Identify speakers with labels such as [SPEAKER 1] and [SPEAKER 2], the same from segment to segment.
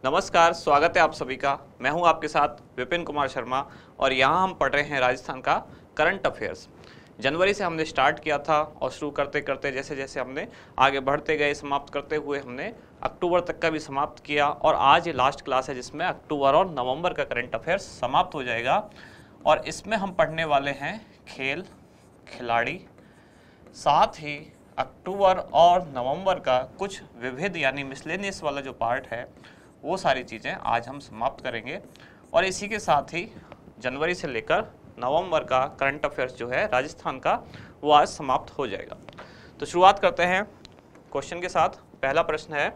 [SPEAKER 1] नमस्कार, स्वागत है आप सभी का। मैं हूं आपके साथ विपिन कुमार शर्मा और यहां हम पढ़ रहे हैं राजस्थान का करंट अफेयर्स। जनवरी से हमने स्टार्ट किया था और शुरू करते करते जैसे जैसे हमने आगे बढ़ते गए, समाप्त करते हुए हमने अक्टूबर तक का भी समाप्त किया और आज ये लास्ट क्लास है जिसमें अक्टूबर और नवंबर का करंट अफेयर्स समाप्त हो जाएगा। और इसमें हम पढ़ने वाले हैं खेल, खिलाड़ी, साथ ही अक्टूबर और नवंबर का कुछ विविध यानी मिसलेनियस वाला जो पार्ट है वो सारी चीज़ें आज हम समाप्त करेंगे। और इसी के साथ ही जनवरी से लेकर नवंबर का करंट अफेयर्स जो है राजस्थान का वो आज समाप्त हो जाएगा। तो शुरुआत करते हैं क्वेश्चन के साथ। पहला प्रश्न है,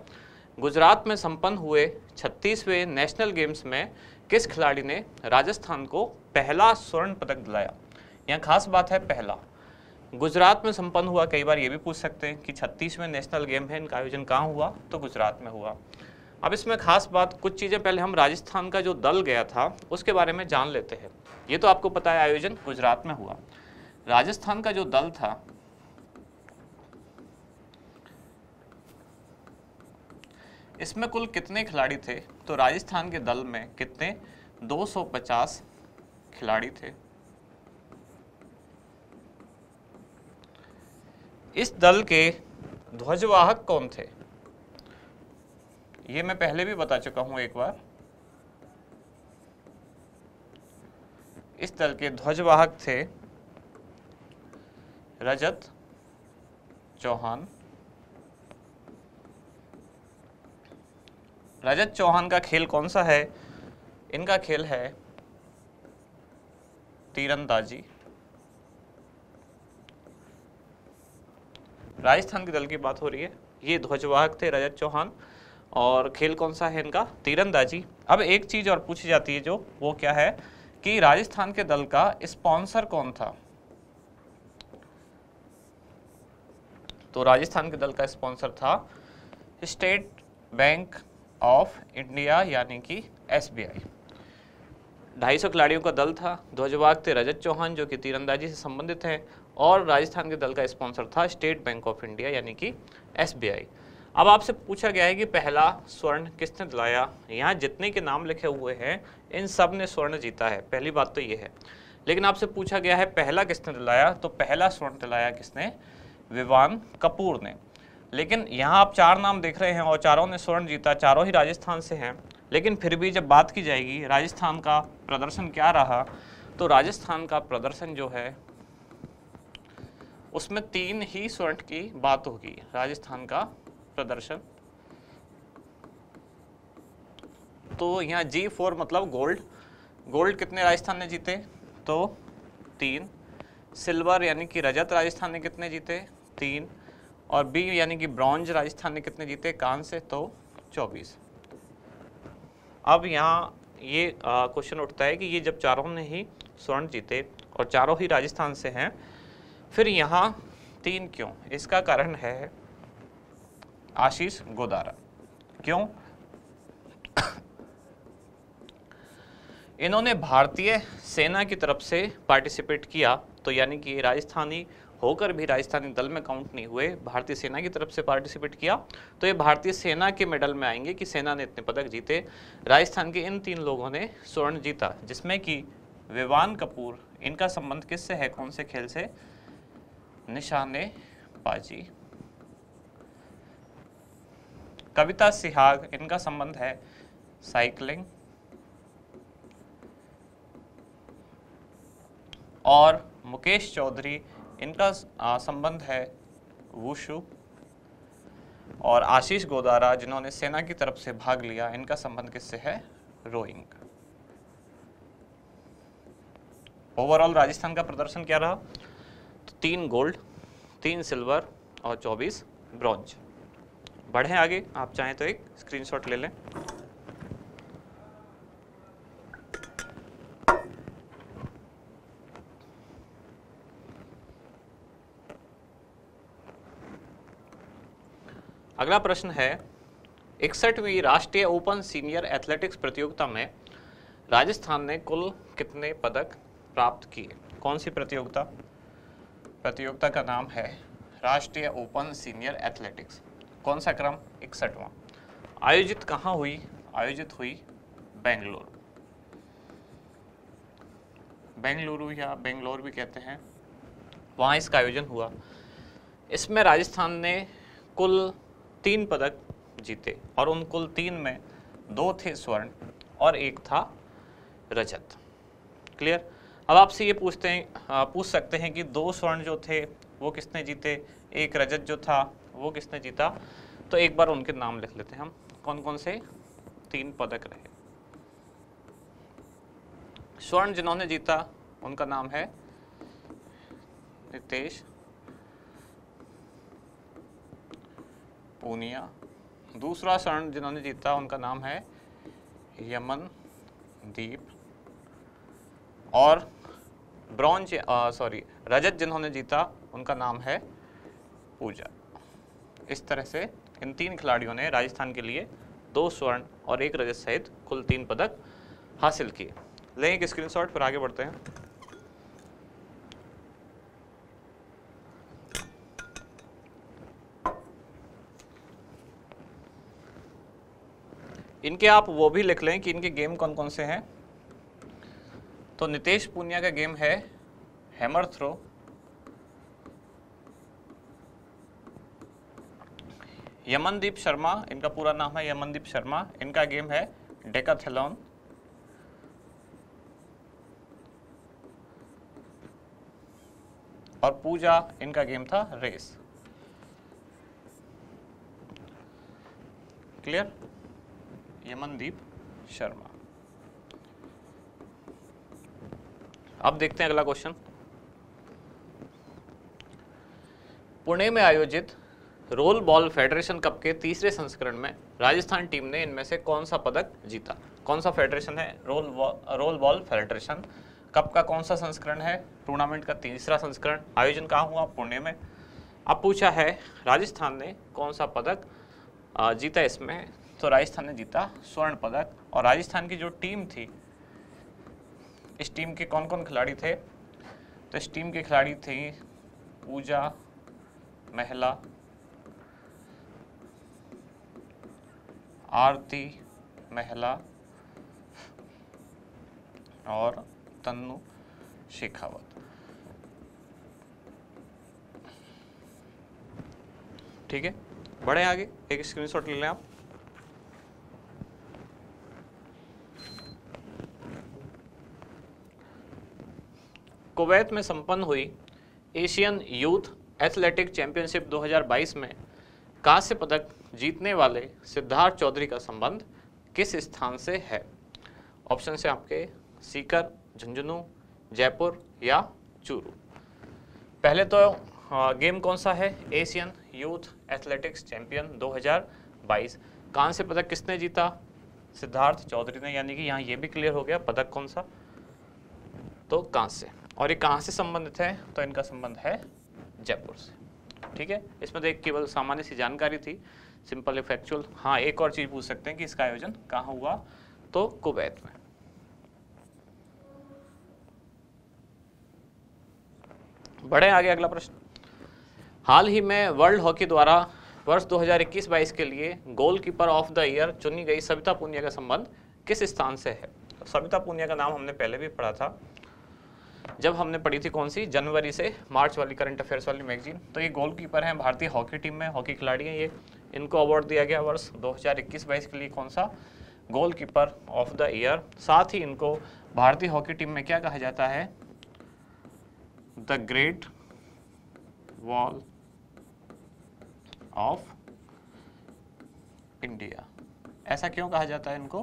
[SPEAKER 1] गुजरात में संपन्न हुए 36वें नेशनल गेम्स में किस खिलाड़ी ने राजस्थान को पहला स्वर्ण पदक दिलाया? यहाँ खास बात है पहला। गुजरात में संपन्न हुआ, कई बार ये भी पूछ सकते हैं कि 36वें नेशनल गेम है, इनका आयोजन कहाँ हुआ? तो गुजरात में हुआ। अब इसमें खास बात, कुछ चीज़ें पहले हम राजस्थान का जो दल गया था उसके बारे में जान लेते हैं। ये तो आपको पता है आयोजन गुजरात में हुआ। राजस्थान का जो दल था इसमें कुल कितने खिलाड़ी थे? तो राजस्थान के दल में कितने? 250 खिलाड़ी थे। इस दल के ध्वजवाहक कौन थे? ये मैं पहले भी बता चुका हूं एक बार। इस दल के ध्वजवाहक थे रजत चौहान। रजत चौहान का खेल कौन सा है? इनका खेल है तीरंदाजी। राजस्थान के दल की बात हो रही है। ये ध्वजवाहक थे रजत चौहान और खेल कौन सा है इनका? तीरंदाजी। अब एक चीज और पूछी जाती है जो वो क्या है कि राजस्थान के दल का स्पॉन्सर कौन था? तो राजस्थान के दल का स्पॉन्सर था स्टेट बैंक ऑफ इंडिया यानी कि SBI। 250 खिलाड़ियों का दल था। ध्वजवाहक थे रजत चौहान जो कि तीरंदाजी से संबंधित हैं और राजस्थान के दल का स्पॉन्सर था स्टेट बैंक ऑफ इंडिया यानी कि SBI। अब आपसे पूछा गया है कि पहला स्वर्ण किसने दिलाया? यहाँ जितने के नाम लिखे हुए हैं इन सब ने स्वर्ण जीता है, पहली बात तो ये है। लेकिन आपसे पूछा गया है पहला किसने दिलाया, तो पहला स्वर्ण दिलाया किसने? विवान कपूर ने। लेकिन यहाँ आप 4 नाम देख रहे हैं और चारों ने स्वर्ण जीता, चारों ही राजस्थान से हैं। लेकिन फिर भी जब बात की जाएगी राजस्थान का प्रदर्शन क्या रहा, तो राजस्थान का प्रदर्शन जो है उसमें 3 ही स्वर्ण की बात होगी। राजस्थान का प्रदर्शन तो यहाँ G4 मतलब गोल्ड। गोल्ड कितने राजस्थान ने जीते? तो 3। सिल्वर यानी कि रजत राजस्थान ने कितने जीते? 3। और B यानी कि ब्रॉन्ज राजस्थान ने कितने जीते? कांस्य, तो 24। अब यहाँ ये क्वेश्चन उठता है कि ये जब चारों ने ही स्वर्ण जीते और चारों ही राजस्थान से हैं, फिर यहाँ 3 क्यों? इसका कारण है आशीष गोदारा। क्यों? इन्होंने भारतीय सेना की तरफ से पार्टिसिपेट किया, तो यानी कि राजस्थानी होकर भी राजस्थानी दल में काउंट नहीं हुए, भारतीय सेना की तरफ से पार्टिसिपेट किया, तो ये भारतीय सेना के मेडल में आएंगे कि सेना ने इतने पदक जीते। राजस्थान के इन 3 लोगों ने स्वर्ण जीता, जिसमें कि विवान कपूर, इनका संबंध किससे है? कौन से खेल से? निशानेबाजी। कविता सिहाग, इनका संबंध है साइकिलिंग। और मुकेश चौधरी, इनका संबंध है वुशु। और आशीष गोदारा जिन्होंने सेना की तरफ से भाग लिया, इनका संबंध किससे है? रोइंग। ओवरऑल राजस्थान का प्रदर्शन क्या रहा? तो 3 गोल्ड, 3 सिल्वर और 24 ब्रॉन्ज। बढ़ें आगे, आप चाहें तो एक स्क्रीनशॉट ले लें। अगला प्रश्न है, 61वीं राष्ट्रीय ओपन सीनियर एथलेटिक्स प्रतियोगिता में राजस्थान ने कुल कितने पदक प्राप्त किए? कौन सी प्रतियोगिता? प्रतियोगिता का नाम है राष्ट्रीय ओपन सीनियर एथलेटिक्स। कौन सा क्रम? 61वां। आयोजित कहाँ हुई? आयोजित हुई बेंगलुरु या बेंगलोर भी कहते हैं, वहाँ इसका आयोजन हुआ। इसमें राजस्थान ने कुल 3 पदक जीते और उन कुल 3 में 2 थे स्वर्ण और 1 था रजत। क्लियर। अब आपसे ये पूछ सकते हैं कि 2 स्वर्ण जो थे वो किसने जीते, 1 रजत जो था वो किसने जीता। तो एक बार उनके नाम लिख लेते हैं हम, कौन कौन से 3 पदक रहे। स्वर्ण जिन्होंने जीता उनका नाम है नितेश पूनिया। दूसरा स्वर्ण जिन्होंने जीता उनका नाम है यमनदीप। और रजत जिन्होंने जीता उनका नाम है पूजा। इस तरह से इन 3 खिलाड़ियों ने राजस्थान के लिए 2 स्वर्ण और 1 रजत सहित कुल 3 पदक हासिल किए। लें एक स्क्रीनशॉट, फिर आगे बढ़ते हैं। इनके आप वो भी लिख लें कि इनके गेम कौन कौन से हैं। तो नितेश पूनिया का गेम है हैमर थ्रो, यमनदीप शर्मा, इनका पूरा नाम है यमनदीप शर्मा, इनका गेम है डेकाथलॉन। और पूजा, इनका गेम था रेस। क्लियर। यमनदीप शर्मा। अब देखते हैं अगला क्वेश्चन। पुणे में आयोजित रोल बॉल फेडरेशन कप के तीसरे संस्करण में राजस्थान टीम ने इनमें से कौन सा पदक जीता। कौन सा फेडरेशन है, रोल बॉल फेडरेशन कप का कौन सा संस्करण है, टूर्नामेंट का तीसरा संस्करण, आयोजन कहाँ हुआ, पुणे में। अब पूछा है राजस्थान ने कौन सा पदक जीता इसमें, तो राजस्थान ने जीता स्वर्ण पदक। और राजस्थान की जो टीम थी, इस टीम के कौन कौन खिलाड़ी थे, तो इस टीम के खिलाड़ी थे पूजा महिला, आरती महिला और तन्नू शेखावत। ठीक है, बढ़े आगे, एक स्क्रीनशॉट ले लें आप। कुवैत में संपन्न हुई एशियन यूथ एथलेटिक चैंपियनशिप 2022 में कांस्य पदक जीतने वाले सिद्धार्थ चौधरी का संबंध किस स्थान से है। ऑप्शन से आपके सीकर, झुंझुनू, जयपुर या चूरू। पहले तो गेम कौन सा है, एशियन यूथ एथलेटिक्स चैंपियन 2022। कांस्य पदक किसने जीता, सिद्धार्थ चौधरी ने, यानी कि यहाँ ये भी क्लियर हो गया पदक कौन सा, तो कांस्य। और ये कहाँ से संबंधित है, तो इनका संबंध है जयपुर से। ठीक है, इसमें तो एक केवल सामान्य सी जानकारी थी, सिंपल फैक्चुअल। हाँ, एक और चीज पूछ सकते हैं कि इसका आयोजन कहाँ हुआ, तो कुवैत में। बढ़े आगे, अगला प्रश्न। हाल ही में वर्ल्ड हॉकी द्वारा वर्ष 2021-22 के लिए गोलकीपर ऑफ द ईयर चुनी गई सविता पुनिया का संबंध किस स्थान से है। तो सविता पुनिया का नाम हमने पहले भी पढ़ा था, जब हमने पढ़ी थी कौन सी, जनवरी से मार्च वाली करंट अफेयर्स वाली मैगजीन। तो ये गोलकीपर हैं भारतीय हॉकी टीम में, हॉकी खिलाड़ी हैं ये। इनको अवार्ड दिया गया वर्ष 2021-22 के लिए, कौन सा, गोलकीपर ऑफ द ईयर। साथ ही इनको भारतीय हॉकी टीम में क्या कहा जाता है, the great wall of India. ऐसा क्यों कहा जाता है इनको,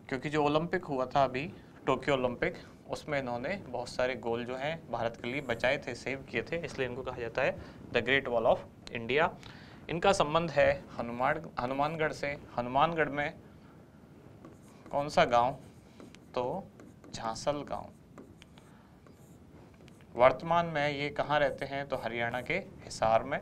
[SPEAKER 1] क्योंकि जो ओलंपिक हुआ था अभी, टोक्यो ओलंपिक, उसमें इन्होंने बहुत सारे गोल जो हैं भारत के लिए बचाए थे, सेव किए थे, इसलिए इनको कहा जाता है the great wall of India. इनका संबंध है हनुमानगढ़ से। हनुमानगढ़ में कौन सा गांव, तो झांसल गांव। वर्तमान में ये कहाँ रहते हैं, तो हरियाणा के हिसार में,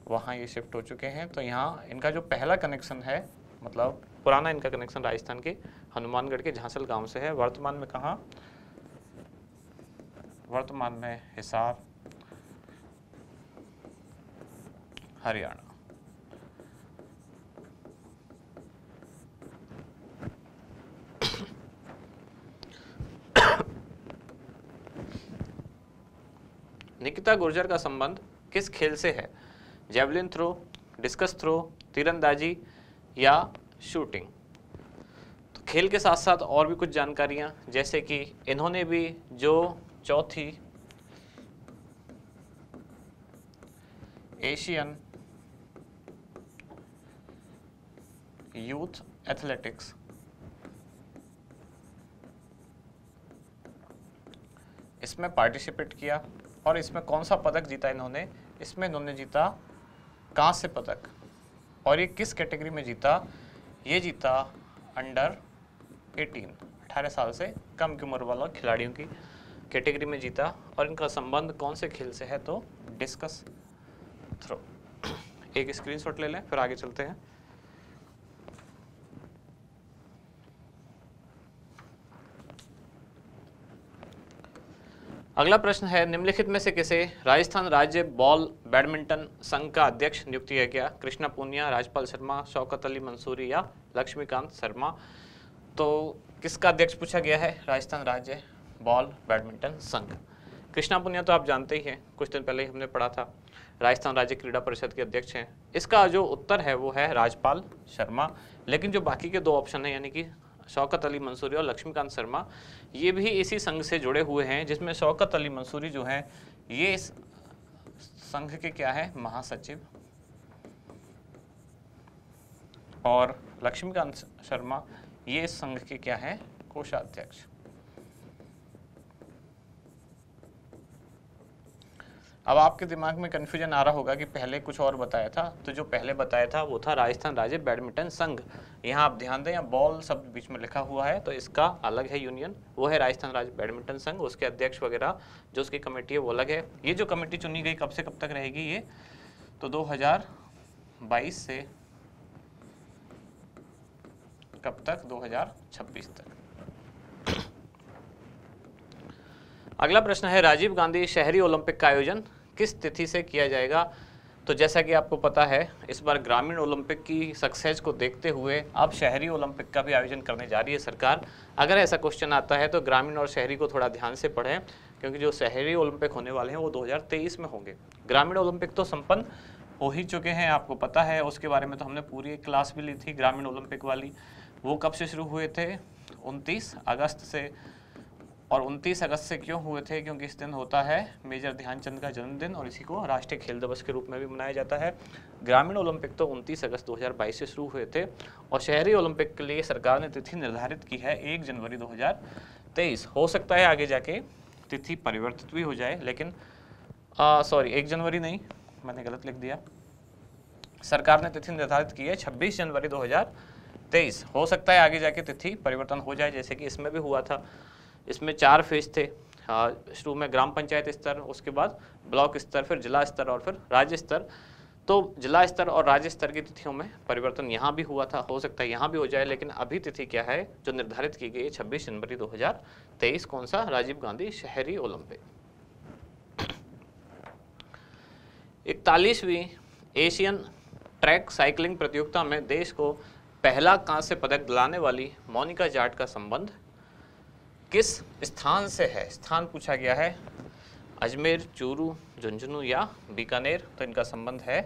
[SPEAKER 1] वहाँ ये शिफ्ट हो चुके हैं। तो यहाँ इनका जो पहला कनेक्शन है, मतलब पुराना इनका कनेक्शन राजस्थान के हनुमानगढ़ के झांसल गांव से है। वर्तमान में कहाँ, वर्तमान में हिसार, हरियाणा। निकिता गुर्जर का संबंध किस खेल से है? जेवलिन थ्रो, डिस्कस थ्रो, तीरंदाजी या शूटिंग? तो खेल के साथ साथ और भी कुछ जानकारियां, जैसे कि इन्होंने भी जो चौथी एशियन यूथ एथलेटिक्स इसमें पार्टिसिपेट किया और इसमें कौन सा पदक जीता इन्होंने? इसमें इन्होंने जीता कांस्य पदक। और ये किस कैटेगरी में जीता? ये जीता अंडर 18, 18 साल से कम की उम्र वाला खिलाड़ियों की कैटेगरी में जीता। और इनका संबंध कौन से खेल से है? तो डिस्कस थ्रो। एक स्क्रीनशॉट ले लें, फिर आगे चलते हैं। अगला प्रश्न है, निम्नलिखित में से किसे राजस्थान राज्य बॉल बैडमिंटन संघ का अध्यक्ष नियुक्त किया गया? कृष्णा पूनिया, राजपाल शर्मा, शौकत अली मंसूरी या लक्ष्मीकांत शर्मा? तो किसका अध्यक्ष पूछा गया है? राजस्थान राज्य बॉल बैडमिंटन संघ। कृष्णा पूनिया तो आप जानते ही हैं, कुछ दिन पहले ही हमने पढ़ा था, राजस्थान राज्य क्रीड़ा परिषद के अध्यक्ष हैं। इसका जो उत्तर है वो है राजपाल शर्मा। लेकिन जो बाकी के दो ऑप्शन हैं, यानी कि शौकत अली मंसूरी और लक्ष्मीकांत शर्मा, ये भी इसी संघ से जुड़े हुए हैं, जिसमें शौकत अली मंसूरी जो हैं ये इस संघ के क्या है? महासचिव, और लक्ष्मीकांत शर्मा ये इस संघ के क्या है? कोषाध्यक्ष। अब आपके दिमाग में कंफ्यूजन आ रहा होगा कि पहले कुछ और बताया था, तो जो पहले बताया था वो था राजस्थान राज्य बैडमिंटन संघ। यहाँ आप ध्यान दें, यहाँ बॉल शब्द बीच में लिखा हुआ है, तो इसका अलग है यूनियन, वो है राजस्थान राज्य बैडमिंटन संघ। उसके अध्यक्ष वगैरह जो उसकी कमेटी है वो अलग है। ये जो कमेटी चुनी गई कब से कब तक रहेगी? ये तो 2022 से कब तक? 2026 तक। अगला प्रश्न है, राजीव गांधी शहरी ओलंपिक का आयोजन किस तिथि से किया जाएगा? तो जैसा कि आपको पता है, इस बार ग्रामीण ओलंपिक की सक्सेस को देखते हुए अब शहरी ओलंपिक का भी आयोजन करने जा रही है सरकार। अगर ऐसा क्वेश्चन आता है तो ग्रामीण और शहरी को थोड़ा ध्यान से पढ़ें, क्योंकि जो शहरी ओलंपिक होने वाले हैं वो 2023 में होंगे। ग्रामीण ओलंपिक तो संपन्न हो ही चुके हैं, आपको पता है, उसके बारे में तो हमने पूरी एक क्लास भी ली थी ग्रामीण ओलंपिक वाली। वो कब से शुरू हुए थे? 29 अगस्त से। और 29 अगस्त से क्यों हुए थे? क्योंकि इस दिन होता है मेजर ध्यानचंद का जन्मदिन, और इसी को राष्ट्रीय खेल दिवस के रूप में भी मनाया जाता है। ग्रामीण ओलंपिक तो 29 अगस्त 2022 से शुरू हुए थे, और शहरी ओलंपिक के लिए सरकार ने तिथि निर्धारित की है 1 जनवरी 2023। हो सकता है आगे जाके तिथि परिवर्तित भी हो जाए, लेकिन 1 जनवरी नहीं, मैंने गलत लिख दिया। सरकार ने तिथि निर्धारित की है 26 जनवरी 2023। हो सकता है आगे जाके तिथि परिवर्तन हो जाए, जैसे कि इसमें भी हुआ था। इसमें 4 फेज थे, शुरू में ग्राम पंचायत स्तर, उसके बाद ब्लॉक स्तर, फिर जिला स्तर और फिर राज्य स्तर। तो जिला स्तर और राज्य स्तर की तिथियों में परिवर्तन यहाँ भी हुआ था, हो सकता है यहाँ भी हो जाए, लेकिन अभी तिथि क्या है जो निर्धारित की गई है? 26 जनवरी 2023। कौन सा? राजीव गांधी शहरी ओलंपिक। 41वीं एशियन ट्रैक साइकिलिंग प्रतियोगिता में देश को पहला कांस्य पदक दिलाने वाली मोनिका जाट का संबंध किस स्थान से है? स्थान पूछा गया है, अजमेर, चूरू, झुंझुनू या बीकानेर? तो इनका संबंध है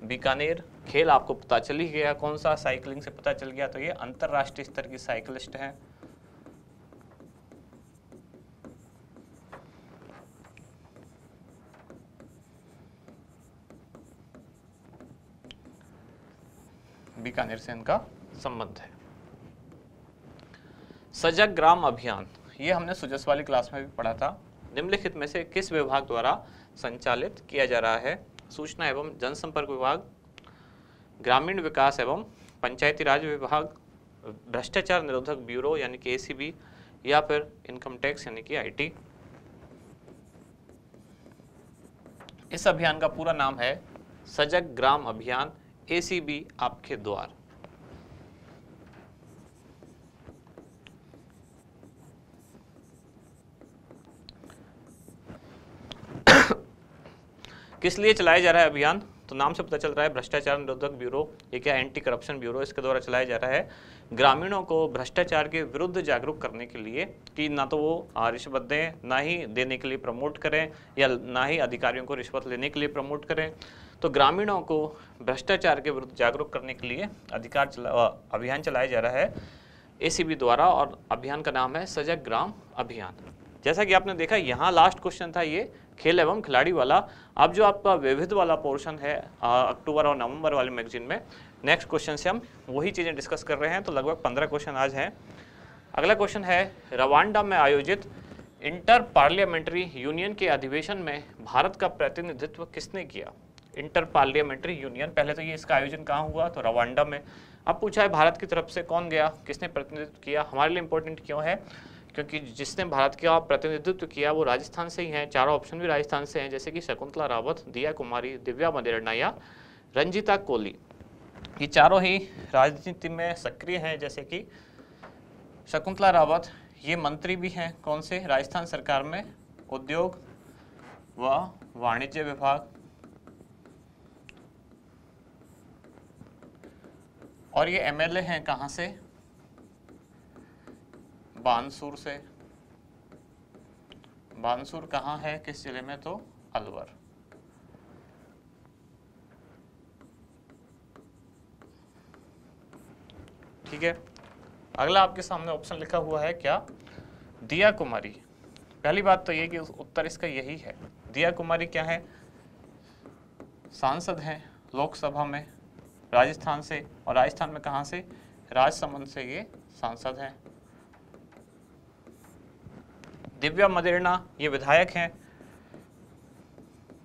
[SPEAKER 1] बीकानेर। खेल आपको पता चल ही गया, कौन सा? साइकिलिंग से पता चल गया। तो ये अंतरराष्ट्रीय स्तर की साइकिलिस्ट हैं। बीकानेर से इनका संबंध है। सजग ग्राम अभियान, ये हमने सुजस वाली क्लास में भी पढ़ा था। निम्नलिखित में से किस विभाग द्वारा संचालित किया जा रहा है? सूचना एवं जनसंपर्क विभाग, ग्रामीण विकास एवं पंचायती राज विभाग, भ्रष्टाचार निरोधक ब्यूरो यानी कि ACB, या फिर इनकम टैक्स यानी कि IT? इस अभियान का पूरा नाम है सजग ग्राम अभियान, ACB आपके द्वार। किस लिए चलाया जा रहा है अभियान? तो नाम से पता चल रहा है भ्रष्टाचार निरोधक ब्यूरो, ये क्या एंटी करप्शन ब्यूरो, इसके द्वारा चलाया जा रहा है। ग्रामीणों को भ्रष्टाचार के विरुद्ध जागरूक करने के लिए कि ना तो वो रिश्वत दें, ना ही देने के लिए प्रमोट करें, या ना ही अधिकारियों को रिश्वत लेने के लिए प्रमोट करें। तो ग्रामीणों को भ्रष्टाचार के विरुद्ध जागरूक करने के लिए अभियान चलाया जा रहा है एसीबी द्वारा, और अभियान का नाम है सजग ग्राम अभियान। जैसा कि आपने देखा यहाँ लास्ट क्वेश्चन था ये खेल एवं खिलाड़ी वाला। अब जो आपका विविध वाला पोर्शन है अक्टूबर और नवंबर वाले मैगजीन में, नेक्स्ट क्वेश्चन से हम वही चीज़ें डिस्कस कर रहे हैं। तो लगभग 15 क्वेश्चन आज हैं। अगला क्वेश्चन है, रवांडा में आयोजित इंटर पार्लियामेंट्री यूनियन के अधिवेशन में भारत का प्रतिनिधित्व किसने किया? इंटर पार्लियामेंट्री यूनियन, पहले तो ये इसका आयोजन कहाँ हुआ? तो रवांडा में। अब पूछा है भारत की तरफ से कौन गया, किसने प्रतिनिधित्व किया। हमारे लिए इंपॉर्टेंट क्यों है? क्योंकि जिसने भारत का प्रतिनिधित्व किया वो राजस्थान से ही हैं। चारों ऑप्शन भी राजस्थान से हैं, जैसे कि शकुंतला रावत, दिया कुमारी, दिव्या मदेरणा या रंजीता कोली। ये चारों ही राजनीति में सक्रिय हैं। जैसे कि शकुंतला रावत ये मंत्री भी हैं, कौन से? राजस्थान सरकार में उद्योग व वाणिज्य विभाग, और ये एमएलए हैं कहाँ से? बानसूर से। बानसूर कहाँ है, किस जिले में? तो अलवर। ठीक है, अगला आपके सामने ऑप्शन लिखा हुआ है क्या? दिया कुमारी। पहली बात तो ये कि उत्तर इसका यही है। दिया कुमारी क्या है? सांसद हैं लोकसभा में राजस्थान से, और राजस्थान में कहाँ से? राजसमंद से ये सांसद हैं। दिव्या मदेरणा ये विधायक हैं,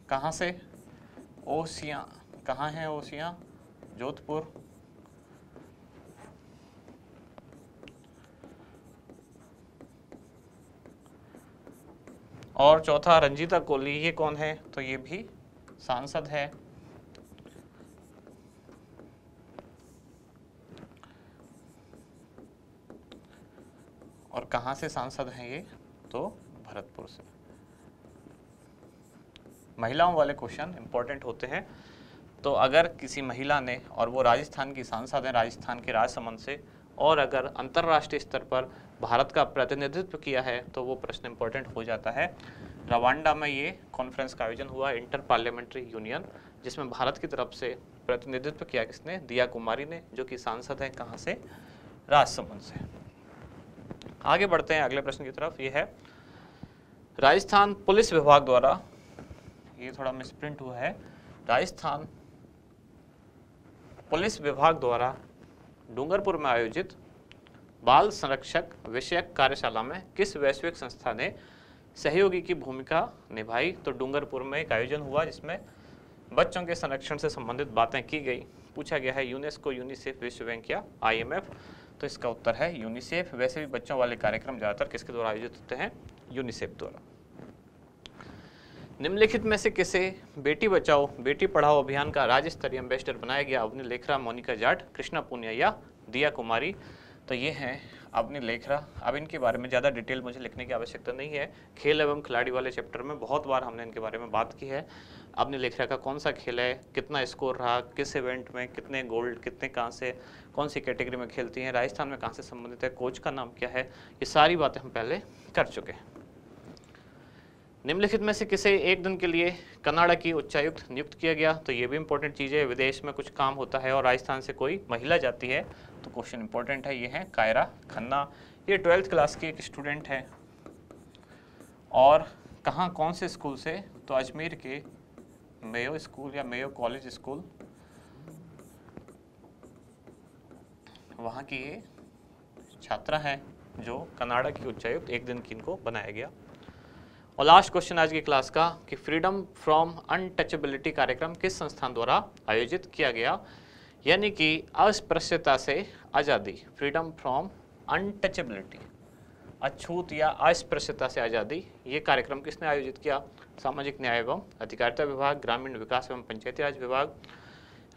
[SPEAKER 1] कहाँ से? ओसियां। कहाँ है ओसियां? जोधपुर। और चौथा रंजीता कोली, ये कौन है? तो ये भी सांसद है। और कहाँ से सांसद हैं ये? तो भरतपुर से। महिलाओं वाले क्वेश्चन इंपॉर्टेंट होते हैं। तो अगर किसी महिला ने, और वो राजस्थान की सांसद हैं, राजस्थान के राजसमंद से, और अगर अंतर्राष्ट्रीय स्तर पर भारत का प्रतिनिधित्व किया है, तो वो प्रश्न इंपॉर्टेंट हो जाता है। रवांडा में ये कॉन्फ्रेंस का आयोजन हुआ, इंटर पार्लियामेंट्री यूनियन, जिसमें भारत की तरफ से प्रतिनिधित्व किया किसने? दिया कुमारी ने, जो कि सांसद है कहाँ से? राजसमंद से। आगे बढ़ते हैं अगले प्रश्न की तरफ। ये है, राजस्थान पुलिस विभाग द्वारा, ये थोड़ा मिसप्रिंट हुआ है, राजस्थान पुलिस विभाग द्वारा डूंगरपुर में आयोजित बाल संरक्षक विषयक कार्यशाला में किस वैश्विक संस्था ने सहयोगी की भूमिका निभाई? तो डूंगरपुर में एक आयोजन हुआ जिसमें बच्चों के संरक्षण से संबंधित बातें की गई। पूछा गया है यूनेस्को, यूनिसेफ, विश्व बैंक या IMF? तो इसका उत्तर है यूनिसेफ। वैसे भी बच्चों वाले कार्यक्रम ज़्यादातर किसके द्वारा आयोजित होते हैं? यूनिसेफ द्वारा। निम्नलिखित में से किसे बेटी बचाओ बेटी पढ़ाओ अभियान का राज्य स्तरीय एम्बेसडर बनाया गया? अवनी लेखरा, मोनिका जाट, कृष्णा पुनिया या दिया कुमारी? तो ये हैं अवनी लेखरा। अब इनके बारे में ज़्यादा डिटेल मुझे लिखने की आवश्यकता नहीं है। खेल एवं खिलाड़ी वाले चैप्टर में बहुत बार हमने इनके बारे में बात की है। अवनी लेखरा का कौन सा खेल है, कितना स्कोर रहा, किस इवेंट में, कितने गोल्ड, कितने कहाँ से, कौन सी कैटेगरी में खेलती हैं, राजस्थान में कहाँ से संबंधित है, कोच का नाम क्या है, ये सारी बातें हम पहले कर चुके हैं। निम्नलिखित में से किसे एक दिन के लिए कनाडा की उच्चायुक्त नियुक्त किया गया? तो ये भी इंपॉर्टेंट चीज़ है। विदेश में कुछ काम होता है और राजस्थान से कोई महिला जाती है, तो क्वेश्चन इंपॉर्टेंट है। ये है कायरा खन्ना। ये 12th क्लास की एक स्टूडेंट है, और कहाँ, कौन से स्कूल से? तो अजमेर के मेयो स्कूल या मेयो कॉलेज स्कूल, वहाँ की ये छात्रा है जो कनाडा की उच्चायुक्त एक दिन की इनको बनाया गया। और लास्ट क्वेश्चन आज की क्लास का कि फ्रीडम फ्रॉम अनटचेबिलिटी कार्यक्रम किस संस्थान द्वारा आयोजित किया गया? यानी कि अस्पृश्यता से आज़ादी, फ्रीडम फ्रॉम अनटचेबिलिटी, अछूत या अस्पृश्यता से आज़ादी, ये कार्यक्रम किसने आयोजित किया? सामाजिक न्याय एवं अधिकारिता विभाग, ग्रामीण विकास एवं पंचायती राज विभाग,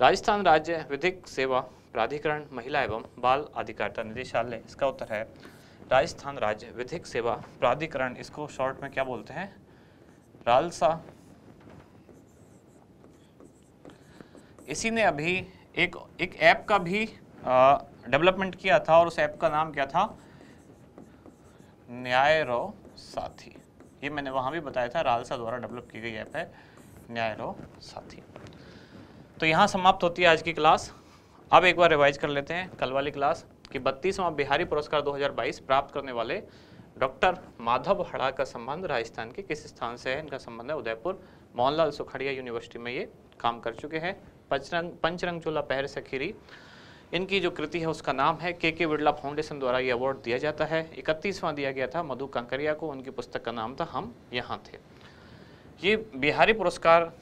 [SPEAKER 1] राजस्थान राज्य विधिक सेवा प्राधिकरण, महिला एवं बाल अधिकारिता निदेशालय। इसका उत्तर है राजस्थान राज्य विधिक सेवा प्राधिकरण। इसको शॉर्ट में क्या बोलते हैं? रालसा। इसी ने अभी एक ऐप का भी डेवलपमेंट किया था और उस ऐप का नाम क्या था, न्यायरो साथी। ये मैंने वहाँ भी बताया था, रालसा द्वारा डेवलप की गई ऐप है न्यायरो साथी। तो यहाँ समाप्त होती है आज की क्लास। अब एक बार रिवाइज कर लेते हैं कल वाली क्लास कि 32वां बिहारी पुरस्कार 2022 प्राप्त करने वाले डॉक्टर माधव हड़ा का संबंध राजस्थान के किस स्थान से है। इनका संबंध है उदयपुर, मोहनलाल सुखाड़िया यूनिवर्सिटी में ये काम कर चुके हैं। पंचरंग चोला पहर सखीरी इनकी जो कृति है उसका नाम है। के बिरला फाउंडेशन द्वारा ये अवार्ड दिया जाता है। 31वां दिया गया था मधु कांकरिया को, उनकी पुस्तक का नाम था हम यहाँ थे। ये बिहारी पुरस्कार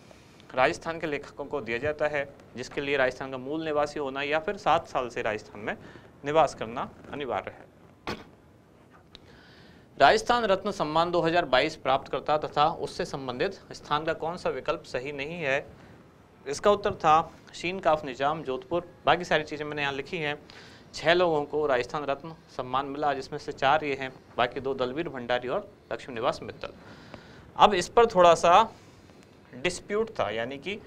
[SPEAKER 1] राजस्थान के लेखकों को दिया जाता है जिसके लिए राजस्थान का मूल निवासी होना या फिर 7 साल से राजस्थान में निवास करना अनिवार्य है। राजस्थान रत्न सम्मान 2022 प्राप्त करता तथा उससे संबंधित स्थान का कौन सा विकल्प सही नहीं है। इसका उत्तर था शीन काफ निजाम जोधपुर। बाकी सारी चीज़ें मैंने यहाँ लिखी हैं। 6 लोगों को राजस्थान रत्न सम्मान मिला जिसमें से 4 ये हैं, बाकी 2 दलवीर भंडारी और लक्ष्मी निवास मित्तल। अब इस पर थोड़ा सा डिस्प्यूट था, यानी कि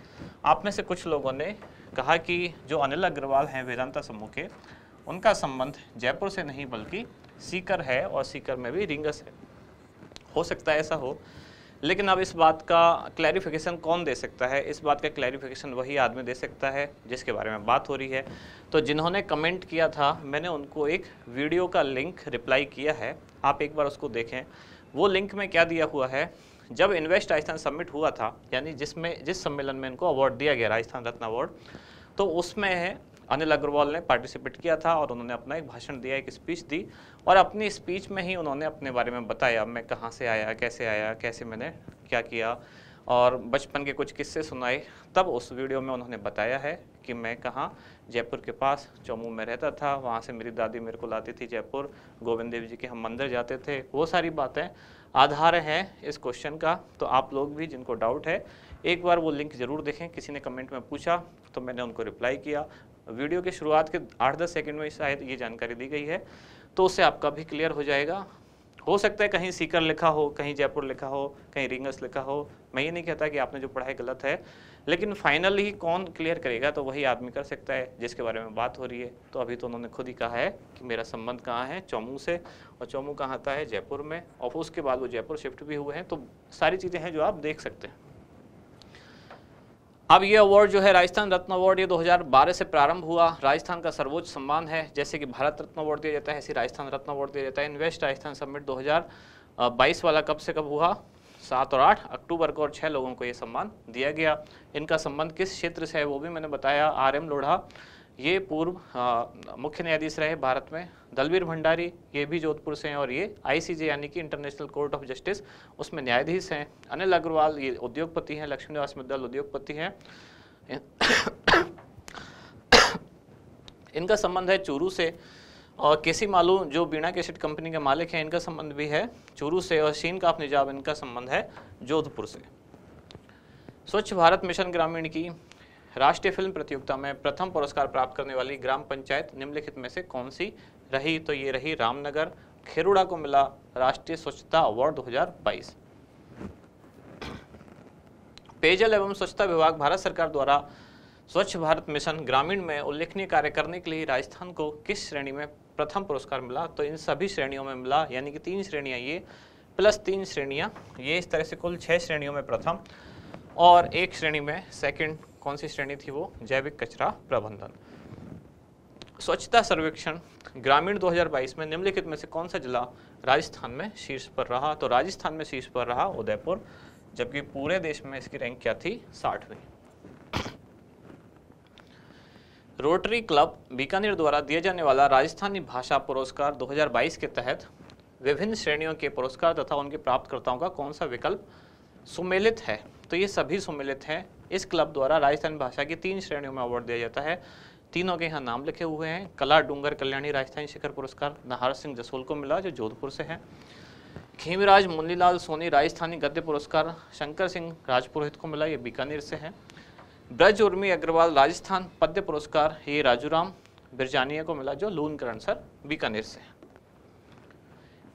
[SPEAKER 1] आप में से कुछ लोगों ने कहा कि जो अनिल अग्रवाल हैं वेदांता समूह के, उनका संबंध जयपुर से नहीं बल्कि सीकर है और सीकर में भी रिंगस है। हो सकता है ऐसा हो, लेकिन अब इस बात का क्लैरिफिकेशन कौन दे सकता है। इस बात का क्लैरिफिकेशन वही आदमी दे सकता है जिसके बारे में बात हो रही है। तो जिन्होंने कमेंट किया था मैंने उनको एक वीडियो का लिंक रिप्लाई किया है, आप एक बार उसको देखें। वो लिंक में क्या दिया हुआ है, जब इन्वेस्ट राजस्थान समिट हुआ था, यानी जिस सम्मेलन में इनको अवार्ड दिया गया राजस्थान रत्न अवार्ड, तो उसमें अनिल अग्रवाल ने पार्टिसिपेट किया था और उन्होंने अपना एक भाषण दिया, एक स्पीच दी और अपनी स्पीच में ही उन्होंने अपने बारे में बताया, मैं कहाँ से आया, कैसे मैंने क्या किया और बचपन के कुछ किस्से सुनाए। तब उस वीडियो में उन्होंने बताया है कि मैं कहाँ, जयपुर के पास चौमू में रहता था, वहाँ से मेरी दादी मेरे को लाती थी जयपुर, गोविंद देव जी के हम मंदिर जाते थे। वो सारी बातें आधार है इस क्वेश्चन का। तो आप लोग भी जिनको डाउट है एक बार वो लिंक ज़रूर देखें। किसी ने कमेंट में पूछा तो मैंने उनको रिप्लाई किया। वीडियो के शुरुआत के 8-10 सेकंड में शायद ये जानकारी दी गई है, तो उससे आपका भी क्लियर हो जाएगा। हो सकता है कहीं सीकर लिखा हो, कहीं जयपुर लिखा हो, कहीं रिंगस लिखा हो। मैं ये नहीं कहता कि आपने जो पढ़ा है गलत है, लेकिन फाइनली कौन क्लियर करेगा तो वही आदमी कर सकता है जिसके बारे में बात हो रही है। तो अभी तो उन्होंने खुद ही कहा है कि मेरा संबंध कहाँ है, चौमू से, और चौमू कहाँ आता है, जयपुर में, और उसके बाद वो जयपुर शिफ्ट भी हुए हैं। तो सारी चीज़ें हैं जो आप देख सकते हैं। अब ये अवार्ड जो है राजस्थान रत्न अवार्ड, ये 2012 से प्रारंभ हुआ। राजस्थान का सर्वोच्च सम्मान है। जैसे कि भारत रत्न अवार्ड दिया जाता है ऐसे राजस्थान रत्न अवार्ड दिया जाता है। इन्वेस्ट राजस्थान समिट 2022 वाला कब से कब हुआ, 7 और 8 अक्टूबर को, और 6 लोगों को ये सम्मान दिया गया। इनका संबंध किस क्षेत्र से है वो भी मैंने बताया। RM लोढ़ा ये पूर्व मुख्य न्यायाधीश रहे भारत में। दलवीर भंडारी ये भी जोधपुर से हैं और ये ICJ यानी कि इंटरनेशनल कोर्ट ऑफ जस्टिस उसमें न्यायाधीश हैं। अनिल अग्रवाल ये उद्योगपति हैं, लक्ष्मी निवास मित्तल उद्योगपति हैं। इनका संबंध है चूरू से। और केसी मालू जो बीणा कैसेट कंपनी के मालिक हैं, इनका संबंध भी है चूरू से। और शीन काफ निजाम इनका संबंध है जोधपुर से। स्वच्छ भारत मिशन ग्रामीण की राष्ट्रीय फिल्म प्रतियोगिता में प्रथम पुरस्कार प्राप्त करने वाली ग्राम पंचायत निम्नलिखित में से कौन सी रही, तो ये रही रामनगर। खेरुड़ा को मिला राष्ट्रीय स्वच्छता अवार्ड 2022। पेयजल एवं स्वच्छता विभाग भारत सरकार द्वारा स्वच्छ भारत मिशन ग्रामीण में उल्लेखनीय कार्य करने के लिए राजस्थान को किस श्रेणी में प्रथम पुरस्कार मिला, तो इन सभी श्रेणियों में मिला, यानी कि 3 श्रेणियां ये प्लस 3 श्रेणियां ये, इस तरह से कुल 6 श्रेणियों में प्रथम और 1 श्रेणी में सेकंड। कौन सी श्रेणी थी वो, जैविक कचरा प्रबंधन। स्वच्छता सर्वेक्षण ग्रामीण 2022 में निम्नलिखित में से कौन सा जिला राजस्थान में शीर्ष पर रहा, तो राजस्थान में शीर्ष पर रहा उदयपुर, जबकि पूरे देश में इसकी रैंक क्या थी, 60वीं। रोटरी क्लब बीकानेर द्वारा दिए जाने वाला राजस्थानी भाषा पुरस्कार 2022 के तहत विभिन्न श्रेणियों के पुरस्कार तथा उनके प्राप्तकर्ताओं का कौन सा विकल्प सुमेलित है, तो ये सभी सुमेलित हैं। इस क्लब द्वारा राजस्थानी भाषा की 3 श्रेणियों में अवार्ड दिया जाता है। तीनों के यहाँ नाम लिखे हुए हैं। कला डूंगर कल्याणी राजस्थानी शिखर पुरस्कार नाहर सिंह जसोल को मिला जो जोधपुर से है। खीमराज मुन्नीलाल सोनी राजस्थानी गद्य पुरस्कार शंकर सिंह राजपुरोहित को मिला, ये बीकानेर से है। ब्रज उर्मी अग्रवाल राजस्थान पद्य पुरस्कार ये राजूराम बिरजानिया को मिला जो लूनकरण सर बीकानेर से है।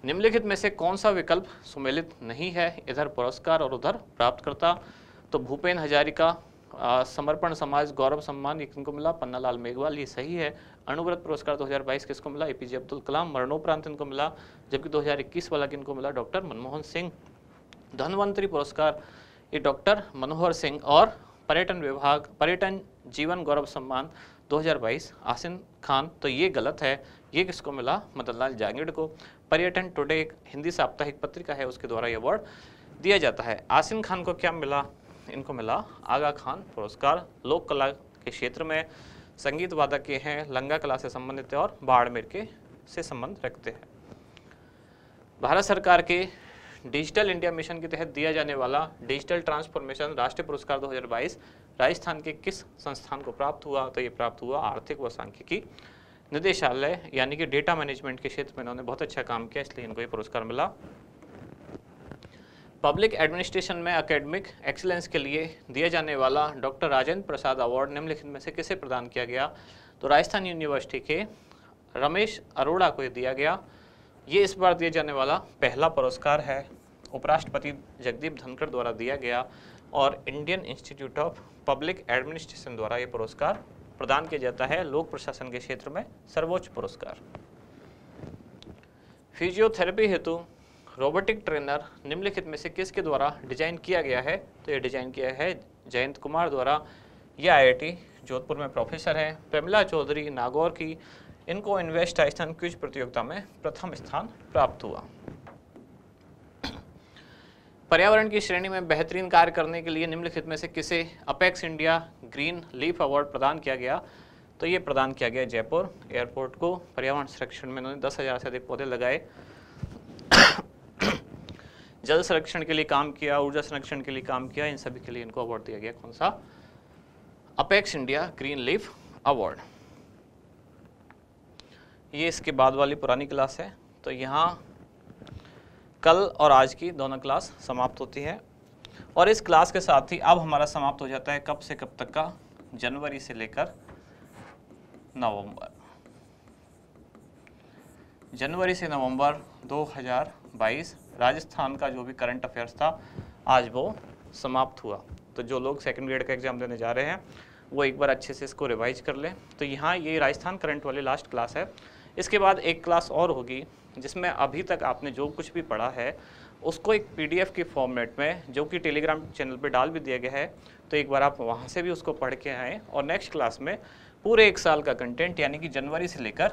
[SPEAKER 1] निम्नलिखित में से कौन सा विकल्प सुमेलित नहीं है, इधर पुरस्कार और उधर प्राप्तकर्ता, तो भूपेन हजारिका समर्पण समाज गौरव सम्मान ये किनको मिला? पन्नालाल मेघवाल, ये सही है। अणुव्रत पुरस्कार 2022 किसको मिला? एपीजे अब्दुल कलाम। मरणोपरांत इनको मिला, जबकि 2021 वाला किनको मिला? डॉक्टर मनमोहन सिंह। धन्वंतरी पुरस्कार ये डॉक्टर मनोहर सिंह। और पर्यटन विभाग पर्यटन जीवन गौरव सम्मान 2022 आसिन खान, तो ये गलत है, ये किसको मिला? मदन लाल जांगिड़ को। पर्यटन टुडे एक हिंदी साप्ताहिक पत्रिका है, उसके द्वारा ये अवार्ड दिया जाता है। आसिन खान को क्या मिला? इनको मिला आगा खान पुरस्कार। लोक कला के क्षेत्र में संगीत वादक के हैं, लंगा कला से संबंधित है और बाड़मेर के से संबंध रखते हैं। भारत सरकार के डिजिटल इंडिया मिशन के तहत दिया जाने वाला डिजिटल ट्रांसफॉर्मेशन राष्ट्रीय पुरस्कार 2022 राजस्थान के किस संस्थान को प्राप्त हुआ? तो ये प्राप्त हुआ आर्थिक व सांख्यिकी निदेशालय, यानी कि डेटा मैनेजमेंट के क्षेत्र में इन्होंने बहुत अच्छा काम किया, इसलिए इनको ये पुरस्कार मिला। पब्लिक एडमिनिस्ट्रेशन में एकेडमिक एक्सीलेंस के लिए दिया जाने वाला डॉक्टर राजेंद्र प्रसाद अवार्ड निम्नलिखित में से किसे प्रदान किया गया? तो राजस्थान यूनिवर्सिटी के रमेश अरोड़ा को दिया गया। ये इस बार दिया जाने वाला पहला पुरस्कार है, उपराष्ट्रपति जगदीप धनखड़ द्वारा दिया गया और Indian institute of public administration द्वारा ये पुरस्कार प्रदान किया जाता है, लोक प्रशासन के क्षेत्र में सर्वोच्च पुरस्कार। फिजियोथेरेपी हेतु रोबोटिक ट्रेनर निम्नलिखित में से किसके द्वारा डिजाइन किया गया है? तो ये डिजाइन किया है जयंत कुमार द्वारा। ये आईआईटी जोधपुर में प्रोफेसर हैं। प्रमिला चौधरी नागौर की, इनको इन्वेस्ट राजस्थान क्विज प्रतियोगिता में प्रथम स्थान प्राप्त हुआ। पर्यावरण की श्रेणी में बेहतरीन कार्य करने के लिए निम्नलिखित में से किसे apex India green leaf award प्रदान किया गया? तो ये प्रदान किया गया जयपुर एयरपोर्ट को। पर्यावरण संरक्षण में इन्होंने 10,000 से अधिक पौधे लगाए, जल संरक्षण के लिए काम किया, ऊर्जा संरक्षण के लिए काम किया, इन सभी के लिए इनको अवार्ड दिया गया। कौन सा? Apex India green leaf award. ये इसके बाद वाली पुरानी क्लास है, तो यहाँ कल और आज की दोनों क्लास समाप्त होती है और इस क्लास के साथ ही अब हमारा समाप्त हो जाता है कब से कब तक का? जनवरी से लेकर नवंबर। जनवरी से नवंबर 2022 राजस्थान का जो भी करंट अफेयर्स था आज वो समाप्त हुआ। तो जो लोग सेकंड ग्रेड का एग्जाम देने जा रहे हैं वो एक बार अच्छे से इसको रिवाइज कर लें। तो यहाँ ये राजस्थान करंट वाली लास्ट क्लास है। इसके बाद एक क्लास और होगी जिसमें अभी तक आपने जो कुछ भी पढ़ा है उसको एक PDF के फॉर्मेट में, जो कि टेलीग्राम चैनल पे डाल भी दिया गया है, तो एक बार आप वहाँ से भी उसको पढ़ के आएँ। और नेक्स्ट क्लास में पूरे एक साल का कंटेंट, यानी कि जनवरी से लेकर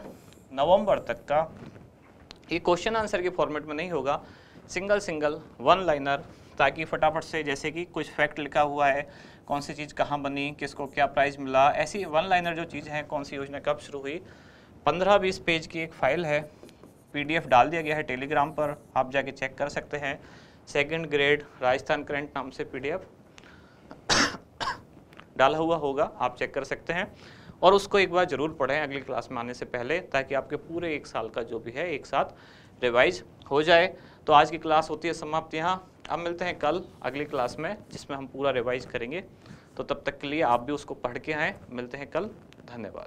[SPEAKER 1] नवंबर तक का, ये क्वेश्चन आंसर के फॉर्मेट में नहीं होगा, सिंगल वन लाइनर, ताकि फटाफट से, जैसे कि कुछ फैक्ट लिखा हुआ है, कौन सी चीज़ कहाँ बनी, किसको क्या प्राइज़ मिला, ऐसी वन लाइनर जो चीज़ है, कौन सी योजना कब शुरू हुई, 15-20 पेज की एक फ़ाइल है, PDF डाल दिया गया है टेलीग्राम पर, आप जाके चेक कर सकते हैं। सेकंड ग्रेड राजस्थान करंट नाम से PDF डाला हुआ होगा, आप चेक कर सकते हैं और उसको एक बार ज़रूर पढ़ें अगली क्लास में आने से पहले, ताकि आपके पूरे एक साल का जो भी है एक साथ रिवाइज हो जाए। तो आज की क्लास होती है समाप्त यहाँ। अब मिलते हैं कल अगली क्लास में जिसमें हम पूरा रिवाइज करेंगे। तो तब तक के लिए आप भी उसको पढ़ के आएँ। मिलते हैं कल। धन्यवाद।